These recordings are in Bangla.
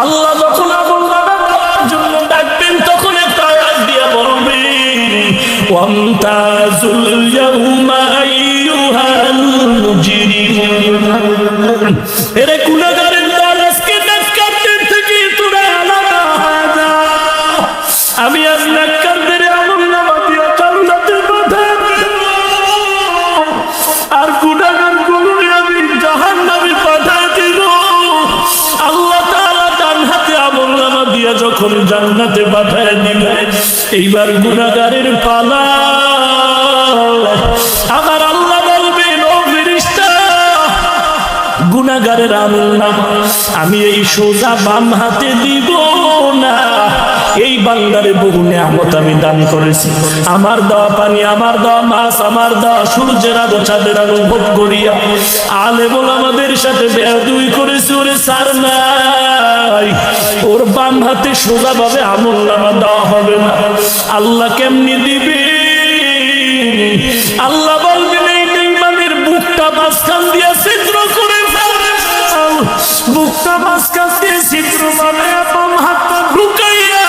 আল্লাহ যখন আমল নামা দেওয়ার জন্য ডাকবেন তখন একটা আয়াত দিয়ে বলবেন ওয়ামতাজুল ইয়াউমা আইয়ুহাল মুজরিমুন। এরে গুনাহগারের দল, আজকে নেককারদের থেকে তোরা আলাদা হয়ে যা। আমি আজ নেককারদের আমল নামা দিয়ে জান্নাতে পাঠাবো, আর গুনাহগারগুলোকে আমি জাহান্নামে পাঠিয়ে দেব। আল্লাহ তাআলা ডান হাতে আমল নামা দিয়ে যখন জান্নাতে পাঠিয়ে দিবে, এইবার গুনাহগারের পালা। আমার আল্লাহ বলবেন ও ফেরেশতা, গুনাহগারের আমল নামা আমি এই সোজা বাম হাতে দিব না। এই বান্দারে বহু নিয়ামত আমি দান করেছি, আমার দেওয়া পানি, আমার দেওয়া মাছ, আমার দেওয়া সূর্যের আলো চাঁদের আলো ভোগ করিয়া আলেম ওলামাদের সাথে বেয়াদবি করেছি। ওরে সার নাই, ওর বাম হাতে সোজা ভাবে আমল নামা দেওয়া হবে না। আল্লাহ কেমনি দিবে? আল্লাহ বলবেন এই বেঈমানের বুকটা মাঝখান দিয়া ছিদ্র করে ফেল, বুকটা মাঝখান দিয়ে ছিদ্র মানে বাম হাতটা ঢুকাইয়া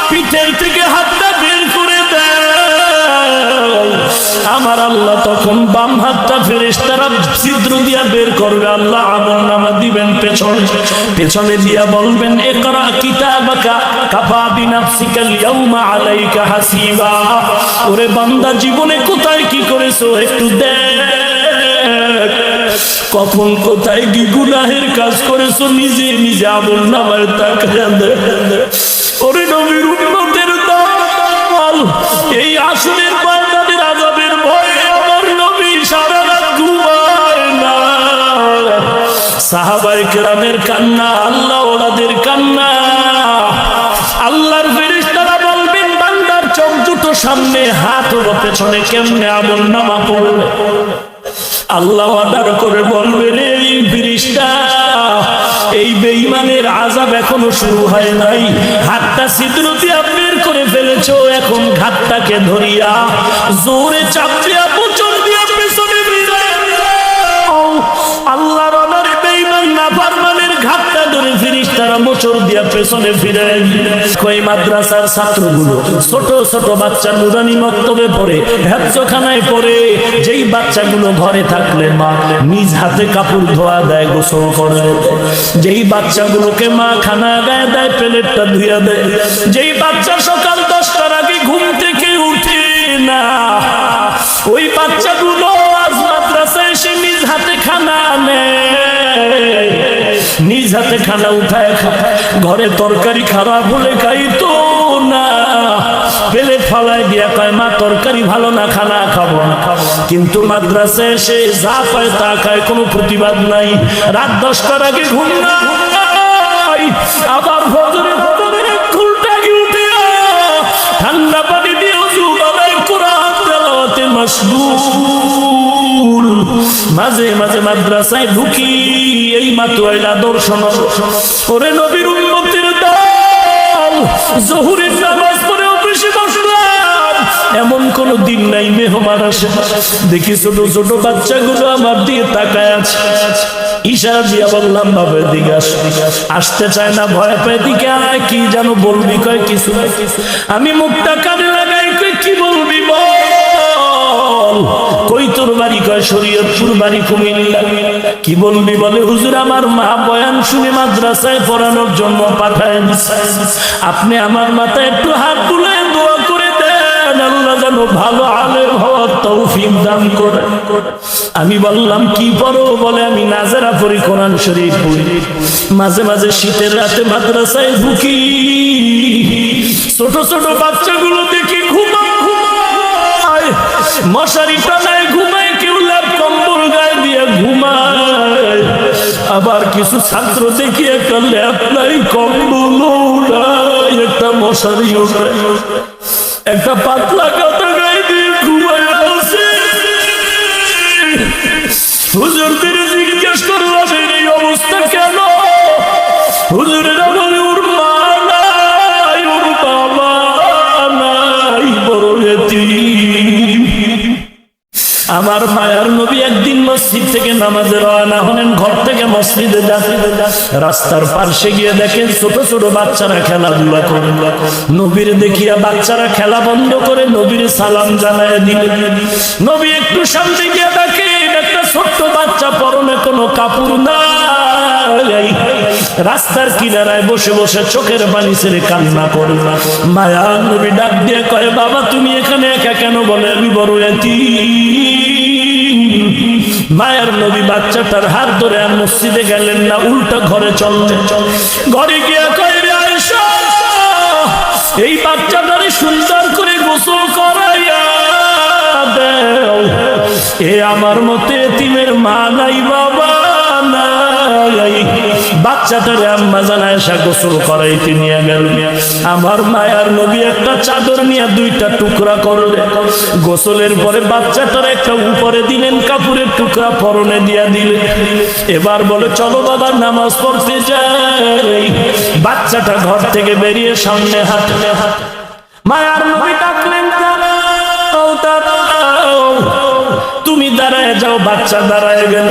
পিঠের থেকে হাতটা বের করে দেয়। আমার আল্লাহ তখন বাম হাতটা ফেরেশতারা ছিদ্র দিয়া বের করবে। আল্লাহ আমল নামা দিবেন পেছনে, পেছনে দিয়া বলবেন ইকরা কিতাবাকা কাফা বিনাফসিকাল ইয়াউমা আলাইকা হাসিবা। ওরে বান্দা, জীবনে কোথায় কি করেছো একটু দেখ, কখন কোথায় কি গুনাহের কাজ করেছো নিজে নিজে আমল নামায় তাকায়া দেখ। ওরে নবীর উম্মতের দল, এই আসরের বান্দাদের আযাবের ভয়ে আমার নবী সারা রাত ঘুমায় না। সাহাবায়ে কেরামের কান্না, আল্লাহ ওলাদের কান্না। আল্লাহর ফেরেশতারা বলবেন বান্দার চোখ দুটো সামনে, হাত ও পেছনে কেমনে আমল নামা পড়বে। আল্লাহ অর্ডার করে বলবেন এই ফেরেশতা, এই বেঈমানের আযাব এখনো শুরু হয় নাই, হাতটা ছিদ্র দিয়ে বের করে ফেলেছো, এখন ঘাতটাকে ধরিয়া জোরে চাপ দিয়া পুচর দিয়া পেছনে ফিরায় দাও। আল্লাহর অর্ডারে বেঈমান নাফরমানের ঘাতটা ধরে ফেরেশতারা মোচড় দিয়া পেছনে ফিরায়। কই মাদ্রাসার ছাত্রগুলো, ছোট ছোট বাচ্চা নুরানি মক্তবে পড়ে, হেফজখানায় পড়ে, যেই বাচ্চাগুলো ঘরে থাকলে মা নিজ হাতে কাপড় ধোয়া দেয়, গোসল করে, যেই বাচ্চাগুলোকে মা খানা গায়ে দেয়, প্লেটটা ধুইয়া দেয়, যেই বাচ্চা সকাল 10টার আগে ঘুম থেকে উঠে না, ওই বাচ্চাগুলো আজ মাদ্রাসায় এসে নিজ হাতে খানা নেয়, নিজ হাতে খানা উঠায় খায়। ঘরে তরকারি খারাপ হলে খাইতো না, প্লেট ফালায় দিয়া কয় মা তরকারি ভালো না, খানা খাবো না। কিন্তু মাদ্রাসায় এসে যা পায় তা খায়, কোনো প্রতিবাদ নাই। রাত 10টার আগে ঘুম নাই, আবার ফজরে ঘুলটাকে উঠে ঠান্ডা পানি দিয়ে ওযু করে কোরআন তেলাওয়াতে মশগুল। মাঝে মাঝে মাদ্রাসায় ঢুকি, এই মাতোয়াইলা দর্শন। ওরে নবীর উম্মতের দল, জোহরের নামাজ পড়ে অফিসে বসলাম, এমন কোন দিন নাই মেহমান আসে দেখি ছোট ছোট বাচ্চাগুলো আমার দিকে তাকায় আছে। ইশারা দিয়া বললাম বাবার দিকে আসতে চায় না, ভয় পায়, দিকে আয়, কি যেন বলবি, কয় কিছু। আমি মুখটা কানে লাগাই, কই কি বলবি বল। কই তোর বাড়ি, কয় শরীয়তপুর বাড়ি কুমিল্লা। কি বলবি বলে হুজুর আমার মা বয়ান শুনে মাদ্রাসায় পড়ানোর জন্য পাঠায় দিছে, আপনি আমার মাথায় একটু হাত তুলে দোয়া করে দেন, আল্লাহ যেন ভালো আলেম হওয়ার তৌফিক দান করে। আমি বললাম কি পড়ো, বলে আমি নাজেরা পড়ি, কোরআন শরীফ পড়ি। মাঝে মাঝে শীতের রাতে মাদ্রাসায় ঢুকি, ছোট ছোট বাচ্চাগুলো দেখি ঘুমায়, মশারি টানায় ঘুমায়, কেউ ল্যাপ কম্বল গায়ে দিয়ে ঘুমায়। আবার কিছু ছাত্র দেখি একটা ল্যাপ নাই, কম্বল নাই, একটা মশারি ওঠায়, একটা পাতলা কাঁথা গায়ে দিয়ে ঘুমায় আছে। হুজুরদের জিজ্ঞেস করলাম এই অবস্থা কেন? হুজুরের আমার ওর মা নাই, ওর বাবা নাই, বড় এতিম। আমার মায়ার নবী একদিন মসজিদ থেকে নামাজে রওনা হলেন, ঘর থেকে মসজিদে যান। রাস্তার পাশে গিয়ে দেখেন ছোট ছোট বাচ্চারা খেলাধুলা করে। নবীর দেখিয়া বাচ্চারা খেলা বন্ধ করে নবীর সালাম জানায় দিলেন। নবী একটু সামনে গিয়ে দেখেন একটা ছোট্ট বাচ্চা, পরনে কোনো কাপড় নাই, রাস্তার কিনারায় বসে বসে চোখের পানি ছেড়ে কান্না করে। মায়া নবী ডাক দিয়ে কয়, বাবা তুমি এখানে একা কেন? বলে আমি বড় এতিম। মায়ের নবী বাচ্চাটার হাত ধরে আর মসজিদে গেলেন না, উল্টা ঘরে চললেন। ঘরে গিয়ে কয়, রে আয়েশা, এই বাচ্চাটারে সুন্দর করে গোসল করাইয়া দাও। এ আমার মতে এতিমের মা নাই, বাবা নাই। বাচ্চাটারে আম্মা জান আয়েশা গোসল করাইতে নিয়ে গেল। আমার মায়ার নবী একটা চাদর নিয়ে দুইটা টুকরা করলেন। গোসলের পরে বাচ্চাটার একটা উপরে দিলেন, কাপড়ের টুকরা পরনে দিয়া দিলেন। এবার বলে, চলো বাবা নামাজ পড়তে যাই। বাচ্চাটা ঘর থেকে বেরিয়ে সামনে হাঁটলে হাঁটে। মায়ার নবী ডাকলেন, দাঁড়াও দাঁড়াও, তুমি দাঁড়ায় যাও। বাচ্চা দাঁড়ায় গেল।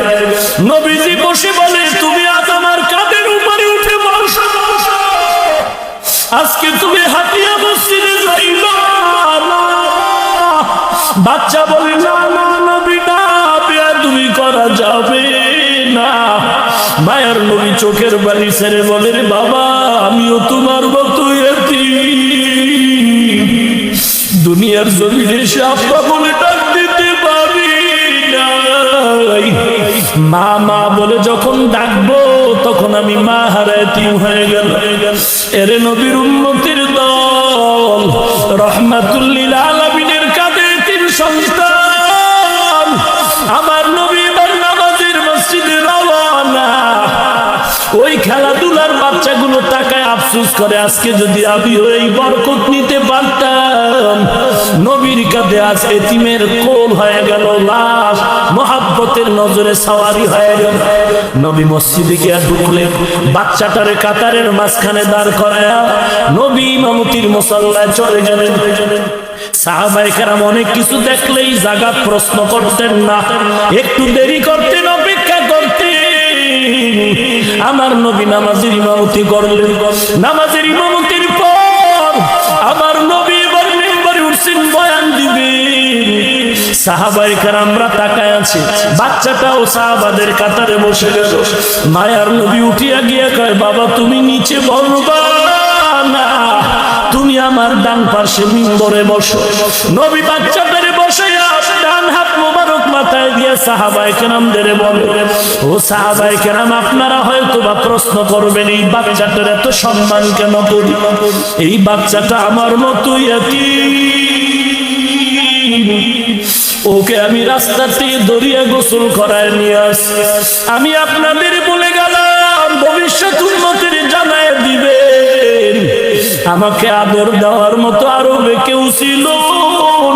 নবীজি বসে বলে, তুমি আজ আমার কাঁধের উপরে উঠে বসো, আজকে তুমি হাতিয়া মসজিদে যাইবা না। বাচ্চা বলে, না না নবী না, বেয়াদবি করা যাবে না। মায়ের নবী চোখের বালি ছেড়ে বলে, রে বাবা, আমিও তোমার মতো এতিম, দুনিয়ার জমিনে সে আপনা বলে ডাক দিতে পারি না। মা মা বলে যখন ডাকবো তখন আমি মা হারা এতিম হয়ে গেল। এরে নবীর উম্মতের দল, রহমাতুল লিল আলামিনের কাঁধে এতিম সন্তান। আমার নবী এবার নামাজের মসজিদে রওনা। ওই খেলাধুলার বাচ্চাগুলো তাকায় আফসোস করে, আজকে যদি আমি ওই বরকত নিতে পারতাম। নবীর কাঁধে আজ এতিমের কোল হয়ে গেল, লাশ মোহাব্বতের নজরে সাওয়ারি হয়ে গেল। নবী মসজিদে গিয়ে ঢুকলেন, বাচ্চাটারে কাতারের মাঝখানে দাঁড় করায়া নবী ইমামতির মুসাল্লায় চলে গেলেন। সাহাবায়ে কেরাম অনেক কিছু দেখলেই জায়গা প্রশ্ন করতেন না, একটু দেরি করতেন, অপেক্ষা করতেন। আমার নবী নামাজের ইমামতি করলেন। নামাজের ইমামতির পর আমার নবী এবার মিম্বরে উঠছেন, বয়ান দিবেন। সাহাবায়ে কেরামরা তাকায় আছে, বাচ্চাটাও সাহাবাদের কাতারে বসে গেল। মায়ার নবী উঠিয়া গিয়া কয়, বাবা তুমি নিচে বলবা না, তুমি আমার ডান পাশে মিম্বরে বসো। নবী বাচ্চাটারে বসাইয়া ডান হাত মোবারক মাথায় দিয়ে সাহাবায়ে কেরামদের বলে, ও সাহাবায়ে কেরাম, আপনারা হয়তো বা প্রশ্ন করবেন, এই বাচ্চাটার এত সম্মান কেন করি? এই বাচ্চাটা আমার মতোই এতিম। ওকে আমি রাস্তা থেকে দরিয়া গোসল করায় নিয়ে আসি। আমি আপনাদের বলে গেলাম, ভবিষ্যৎ উম্মতের জানায় দিবেন, আমাকে আদর দেওয়ার মতো আরবে কেউ ছিল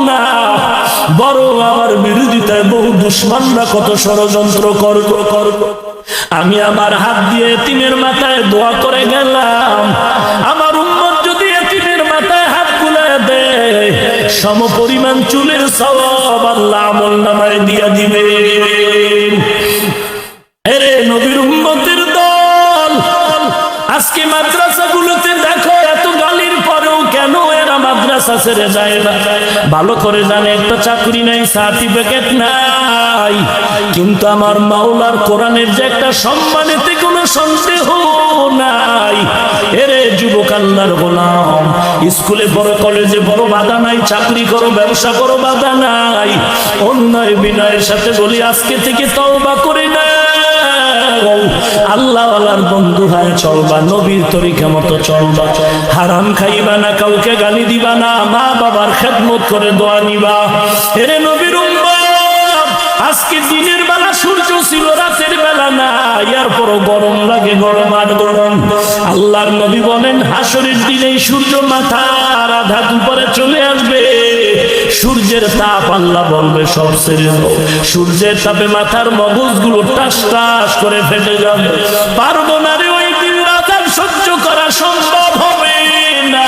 না। বড় আমার বিরোধিতায় বহু দুশ্মনরা কত ষড়যন্ত্র করব। আমি আমার হাত দিয়ে এতিমের মাথায় দোয়া করে গেলাম, আমার উম্মত যদি এতিমের মাথায় হাত বুলায় দেয়, সম পরিমাণ চুলের সওয়াব আল্লাহ আমলনামায় দিয়া দিবেন। এরে নবীর উম্মতের দল, আজকে মাদ্রাসাগুলোতে দেখো এত গালির পরেও কেন এরা মাদ্রাসা ছেড়ে যায় না? ভালো করে জানে একটা চাকরি নাই, সার্টিফিকেট নাই, কিন্তু আমার মাওলার কোরআনের যে একটা সম্মানেতে কোনো সন্দেহ নাই। এরে যুবক আল্লাহর গোলাম, স্কুলে পড়ো, কলেজে পড়ো, বাধা নাই, চাকরি করো, ব্যবসা করো, বাধা নাই। অন্যায় বিনয়ের সাথে বলি, আজকে থেকে তওবা করে না, আল্লাহ ওয়ালার বন্ধু হয়ে চলবা, নবীর তরিকা মতো চলবা, হারাম খাইবা না, কাউকে গালি দিবা না, মা বাবার খেদমত করে দোয়া নিবা। এরে নবীর উম্মত, আজকে দিনের বেলা সূর্য ছিল, রাতের বেলা না, এরপরও গরম লাগে, গরম আর গরম। আল্লাহর নবী বলেন, হাসরের দিনে সূর্য মাথার আধা উপরে চলে আসবে, সূর্যের তাপ আল্লাহ বলবে সব ছেড়ে দাও। সূর্যের তাপে মাথার মগজগুলো টাস টাস করে ফেটে যাবে, পারবো না রে, ওই দিন রাত আর সহ্য করা সম্ভব হবে না।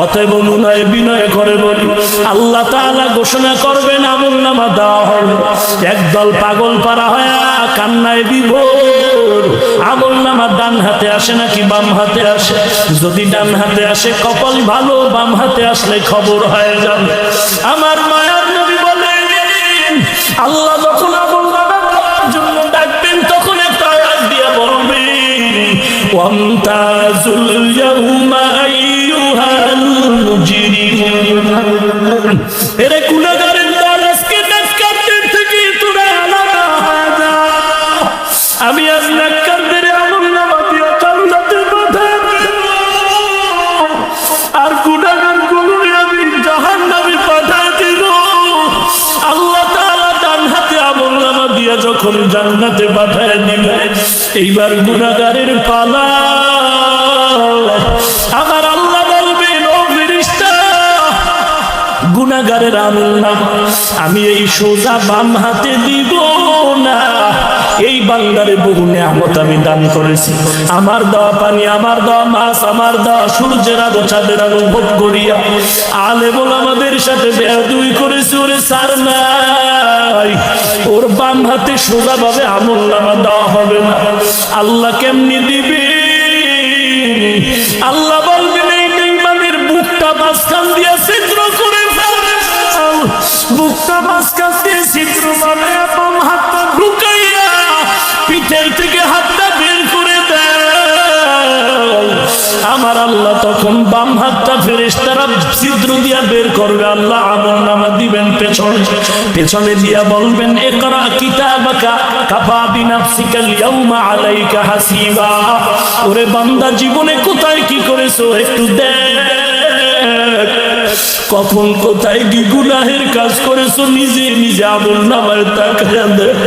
অতএব বিনয় বিনয় করে বলি, আল্লাহ তাআলা ঘোষণা করবেন আমলনামা দেওয়া হবে। একদল পাগল পারা হয়ে কান্নায় বিভোর। আমলনামা ডান হাতে আসে নাকি বাম হাতে আসে? যদি ডান হাতে আসে কপাল ভালো, বাম হাতে আসলে খবর হয়ে যাবে। আমার মায়ার নবী বলেন, আল্লাহ যখন আমলনামা দেওয়ার জন্য ডাকবেন তখন একটা আয়াত দিয়ে বলবেন, ওয়ামতাজুল ইয়াউমা আইয়ুহাল মুজরিমুন। এরে গুনাহগারের দল, আজকে নেককারদের থেকে তোরা আলাদা হয়ে যা। আমি আজ নেককারদের আমলনামা দিয়ে জান্নাতে পাঠাবো, আর গুনাহগারগুলোকে আমি জাহান্নামে পাঠিয়ে দেব। আল্লাহ তাআলা ডান হাতে আমলনামা দিয়ে যখন জান্নাতে পাঠিয়ে দিবেন, এইবার গুনাহগারের পালা। আমার আল্লাহ বলবেন, ও ফেরেশতা, গুনাহগারের আমলনামা আমি এই সোজা বাম হাতে দিব না। এই বান্দারে বহু নিয়ামত আমি দান করেছি। আমার দেওয়া পানি, আমার দেওয়া মাছ, আমার দেওয়া সূর্যের আলো চাঁদের আলো ভোগ করিয়া আলেম ওলামাদের সাথে বেয়াদবি করেছি। ওরে সার নাই, ওর বাম হাতে সোজা ভাবে আমলনামা দেওয়া হবে না। আল্লাহ কেমনি দিবে? আল্লাহ বলবেন, এই বেঈমানের বুকটা মাঝখান দিয়ে ছিদ্র করে ফেল, বুকটা মাঝখান দিয়ে ছিদ্র মানে বাম হাতটা ঢুকাইয়া পিঠের থেকে হাতটা বের করে দেয়। আমার আল্লাহ তখন বাম হাতটা ফেরেশতারা ছিদ্র দিয়া বের করবে। আল্লাহ আমলনামা দিবেন পেছনে, পেছনে দিয়া বলবেন, ইকরা কিতাবাকা কাফা বিনাফসিকাল ইয়াউমা আলাইকা হাসিবা। ওরে বান্দা, জীবনে কোথায় কি করেছো একটু দেখ, কখন কোথায় কি গুনাহের কাজ করেছো নিজে নিজে আমলনামায় তাকায়া দেখ।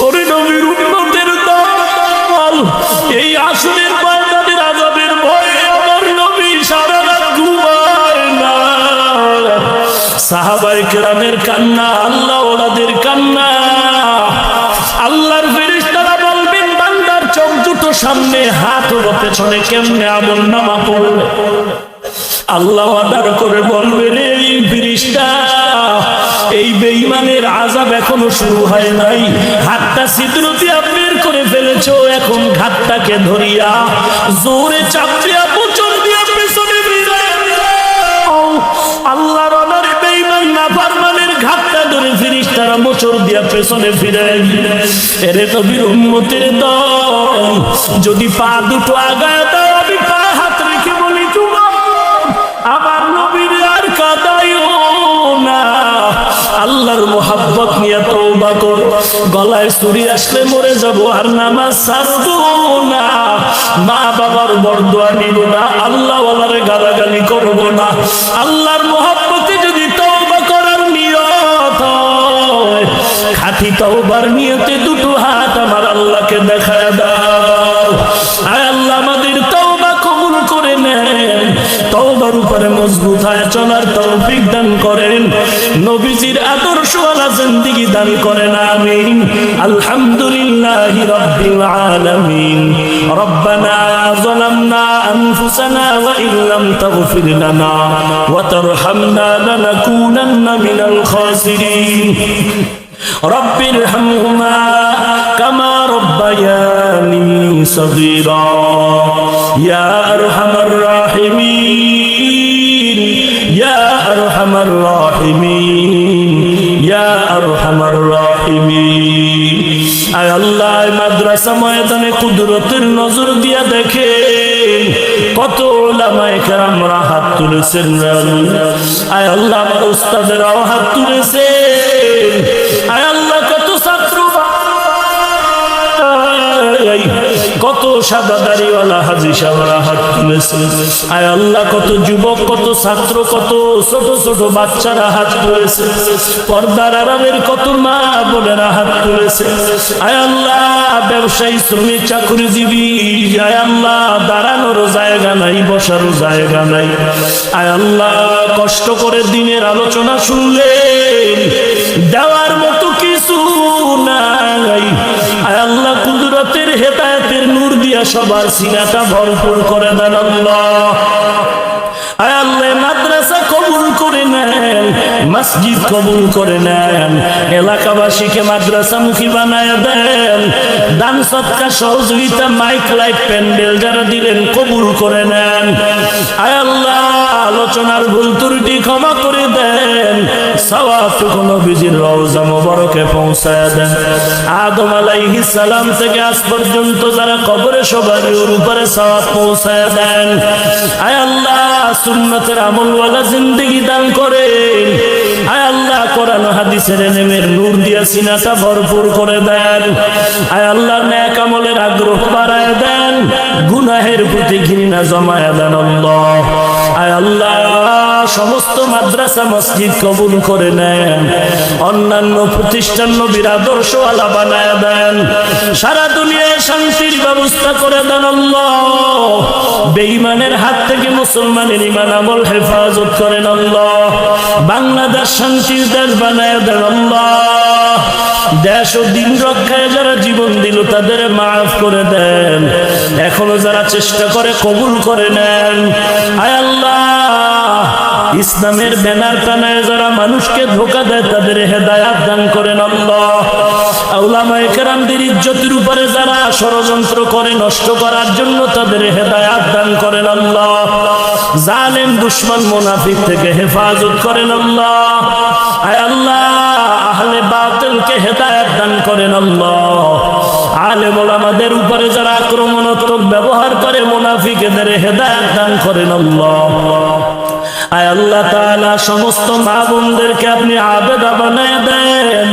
ওরে নবীর উম্মতের দল, এই আসরের বান্দাদের আযাবের ভয়ে আমার নবী সারা রাত ঘুমায় না। সাহাবায়ে কেরামের কান্না, আল্লাহ ওলাদের কান্না। আল্লাহর ফেরেশতারা বলবেন, বান্দার চোখ দুটো সামনে, হাত হলো পেছনে, কেমনে আমলনামা পড়বে? আল্লাহ আদার করে বলবেন, এই ফেরেশতা, এই বেঈমানের আযাব এখনো শুরু হয় নাই। হাতটা ছিদ্র দিয়ে বের করে ফেলেছো, এখন ঘাতটাকে ধরিয়া জোরে চাপ দিয়া পুচর দিয়া পেছনে ফিরায় দাও। আল্লাহর অনারে বেঈমান নাফরমানের ঘাতটা ধরে ফেরেশতারা মোচড় দিয়া পেছনে ফিরায় দিলেন। এরে নবীর উম্মতের দল, যদি পা দুটো আগায় দাও, আমি পা হাত রেখে বলি, আমার নবীর আর কাঁদাইও না। আল্লাহর মোহাব্বত নিয়ে তওবা কর। গলায় ছুরি আসলে মরে যাব, আর নামাজ ছাড়বো না। মা বাবার বরদোয়া নিব না, আল্লাহ ওয়ালারে গালাগালি করব না। আল্লাহর মোহাব্বতে যদি তওবা করার নিয়ত হয়, খাঁটি তওবার নিয়তে দুটো হাত আমার আল্লাহকে দেখায় দাও। আয় আল্লাহ, আমাদের তওবা কবুল করে নেন, তওবার উপরে মজবুত হয়ে চলার তৌফিক দান করেন, নবীজির আদর্শওয়ালা জিন্দেগি দান করেন। আমিন। আলহামদুলিল্লাহি রাব্বিল আলামিন। রব্বানা যালামনা আনফুসানা ওয়া ইল্লাম তাগফির লানা ওয়া তারহামনা লানাকুনান্না মিনাল খাসিরিন। رب ارحمهما كما ربياني صغيرا يا أرحم الراحمين يا أرحم الراحمين يا أرحم الراحمين আয় আল্লাহ, মাদ্রাসা ময়দানে কুদরতের নজর দিয়া দেখেন কত উলামায়ে কেরামরা হাত তুলেছেন। আয় আল্লাহ, আমার উস্তাদেরাও হাত তুলেছেন। আয় আল্লাহ, কত ছাত্র, কত সাদা দাড়িওয়ালা হাজী সাহেবরা হাত তুলেছে। আয় আল্লাহ, কত যুবক, কত ছাত্র, কত ছোট ছোট বাচ্চারা হাত তুলেছে। পর্দার আড়ালের কত মা বোনেরা হাত তুলেছে। আয় আল্লাহ, ব্যবসায়ী, শ্রমিক, চাকরিজীবী, আয় আল্লাহ, দাঁড়ানোর জায়গা নাই, বসার জায়গা নাই। আয় আল্লাহ, কষ্ট করে দিনের আলোচনা শুনলেন, দেওয়ার মতো কিছু নাই। আয় আল্লাহ, কুদরতের হেদায়েতের নূর দিয়া সবার সিনাটা ভরপুর করে দেন আল্লাহ। আয় আল্লাহ, মসজিদ কবুল করে নেন, এলাকাবাসীকে মাদ্রাসামুখী বানায় দেন, দান সদকা সহযোগিতা মাইক লাইট প্যান্ডেল যারা দিলেন কবুল করে নেন। আয় আল্লাহ, আলোচনার ভুল ত্রুটি ক্ষমা করে দেন, সওয়াবটুকু নবীজির রওজা মোবারকে পৌঁছায় দেন। আদম আলাইহিস সালাম থেকে আজ পর্যন্ত যারা কবরে সবার উপরে সওয়াব পৌঁছায় দেন। আয় আল্লাহ, সুন্নতের আমলওয়ালা জিন্দেগি দান করেন। আয় আল্লাহ, কোরআন হাদিসের নেমের নূর দিয়া সিনাটা ভরপুর করে দেন। আয় আল্লাহ, নেক আমলের আগ্রহ বাড়ায় দেন, গুনাহের প্রতি ঘৃণা জমায় দেন আল্লাহ। আয় আল্লাহ, সমস্ত মাদ্রাসা মসজিদ কবুল করে নেন, অন্যান্য প্রতিষ্ঠান নবীর আদর্শ আলা বানায় দেন, সারা দুনিয়ায় শান্তির ব্যবস্থা করে দেন আল্লাহ। বেঈমানের হাত থেকে মুসলমানের ঈমান আমল হেফাজত করেন আল্লাহ। বাংলাদেশ শান্তির দেশ বানায় দেন আল্লাহ। দেশ ও দিন রক্ষায় যারা জীবন দিল তাদের মাফ করে দেন, এখনো যারা চেষ্টা করে কবুল করে নেন। আয় আল্লাহ, ইসলামের ব্যানার টানায় যারা মানুষকে ধোঁকা দেয় তাদের হেদায়াত দান করেন আল্লাহ। উলামায়ে কেরামদের ইজ্জতের উপরে যারা ষড়যন্ত্র করে নষ্ট করার জন্য তাদের হেদায়াত দান করেন আল্লাহ। জালেম দুশমন মুনাফিক থেকে হেফাজত করেন আল্লাহ। আয় আল্লাহ, আহলে বাতিলকে হেদায়াত দান করেন আল্লাহ। আলেম ওলামাদের উপরে যারা আক্রমণাত্মক ব্যবহার করে মুনাফিকদের হেদায়াত দান করেন আল্লাহ। আয় আল্লাহ তাআলা, সমস্ত মা বোনদেরকে আপনি আবেদা বানায় দেন,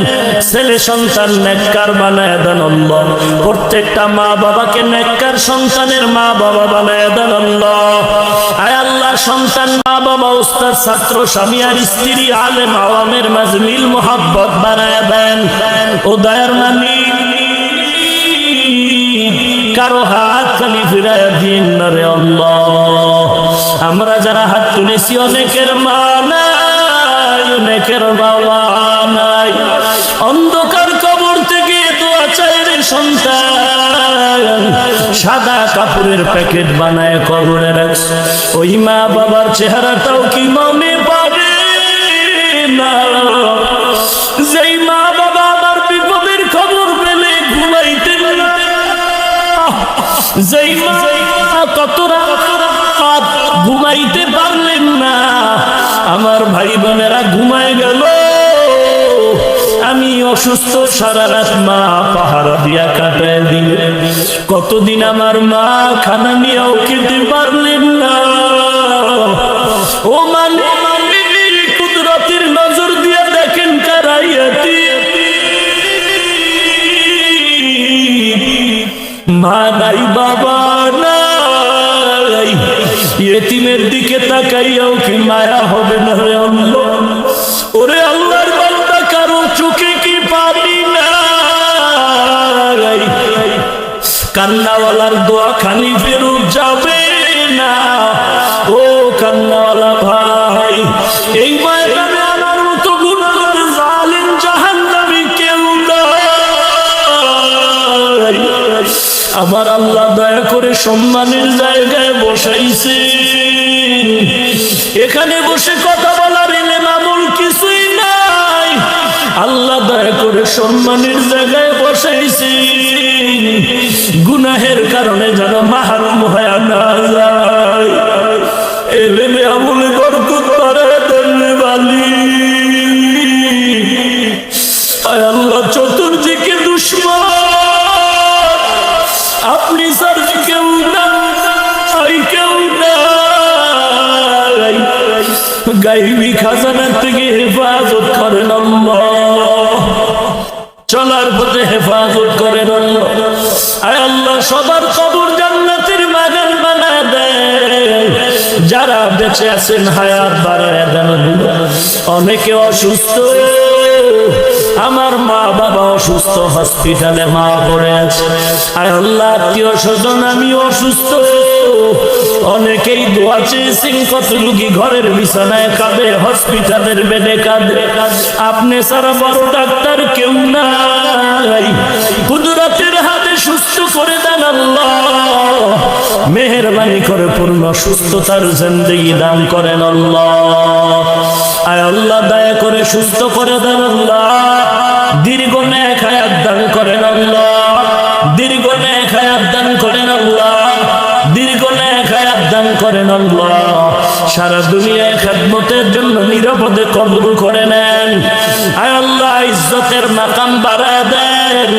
ছেলে সন্তান নেককার বানায় দেন আল্লাহ। প্রত্যেকটা মা বাবাকে নেককার সন্তানের মা বাবা বানায় দেন আল্লাহ। আয় আল্লাহ, সন্তান মা বাবা উস্তাদ ছাত্র স্বামী আর স্ত্রী আলেম আওয়ামের মাঝে মিল মোহাব্বত বানায় দেন। ও দয়ার মালিক, কারো হাত খালি ফিরায় দিন না রে আল্লাহ। আমরা যারা হাত তুলেছি অনেকের মা নাই, অনেকের বাবা নাই, অন্ধকার কবর থেকে দোয়া চাই রে সন্তান, সাদা কাপড়ের প্যাকেট বানায় কবরে রাখছে। ওই মা বাবার চেহারাটাও কি মনে পাবে না? যেই মা বাবা আমার বিপদের খবর পেলে ঘুমাইতেন না, যেই মা কত রাত ঘুমাইতে পারলেন না, আমার ভাই বোনেরা ঘুমায় গেল, আমি অসুস্থ সারা রাত মা পাহারা দিয়া কাটায় দিলে। কতদিন আমার মা খানা নিয়েও খেতে পারলেন না। ও মানে কুদরতের নজর দিয়ে দেখেন কারাইয়াতি মা নাই বাবা নাই, ইয়েতিমের দিকে তাকাইয়াও কি মায়া হবে না রে আল্লাহ? ওরে আল্লাহর বান্দা, কারো চোখে কি পানি নাই? কান্নাওয়ালার দোয়া খালি ফেরত যাবে না। ও কান্নাওয়ালা ভাই, এই ময়দানে আমার মতো গুনাহগার জালিম জাহান্নামী কেউ নাই। আমার আল্লাহ দয়া করে সম্মানের জায়গায় বসাইছে, এখানে বসে কথা বলার ইলম আমল কিছুই নাই। আল্লাহ দয়া করে সম্মানের জায়গায় বসাইছে, গুনাহের কারণে যেন মাহরুম হয়ে না যায়। ইলমে আমলে বরকত বাড়ায় দেন বালি। আয় আল্লাহ, চতুর্দিকে দুশমন, আপনি স্যার কেউ নাই, কেউ নাই। গাইবি খাজানা থেকে হেফাজত করেন আল্লাহ, চলার পথে হেফাজত করেন আল্লাহ। আয় আল্লাহ, সবার কবর জান্নাতের বাগান বানায় দেন। যারা বেঁচে আছেন হায়াত বাড়ায় দেন। অনেকে অসুস্থ, আমার মা বাবা অসুস্থ, হসপিটালে মা পড়ে আছে। আর আল্লাহ, আত্মীয় স্বজন আমি অসুস্থ, অনেকেই দোয়া চেয়েছেন, কত রোগী ঘরের বিছানায় কাঁদে, হসপিটালের বেডে কাঁদে। আপনি সারা বড় ডাক্তার কেউ নাই, কুদরতের হাতে সুস্থ করে দেন আল্লাহ। মেহেরবানি করে পূর্ণ সুস্থতার জিন্দেগি দান করেন আল্লাহ। আয় আল্লাহ দয়া করে সুস্থ করে দেন আল্লাহ, দীর্ঘ নেক হায়াত দান করেন আল্লাহ, দীর্ঘ নেক হায়াত দান করেন আল্লাহ, দীর্ঘ নেক হায়াত দান করেন আল্লাহ। সারা দুনিয়ায় খেদমতের জন্য নিরাপদে কবুল করে নেন। আয় আল্লাহ ইজ্জতের মাকাম বাড়ায় দেন।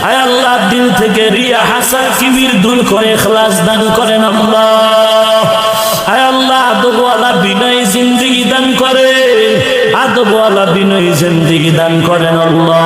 আয় আল্লাহ দিল থেকে রিয়া হাসান কিবির দূর করে ইখলাস দান করেন আল্লাহ। আয় আল্লাহ আদবওয়ালা বিনয়ী জিন্দেগি দান করে, আদবওয়ালা বিনয়ী জিন্দেগি দান করেন আল্লাহ।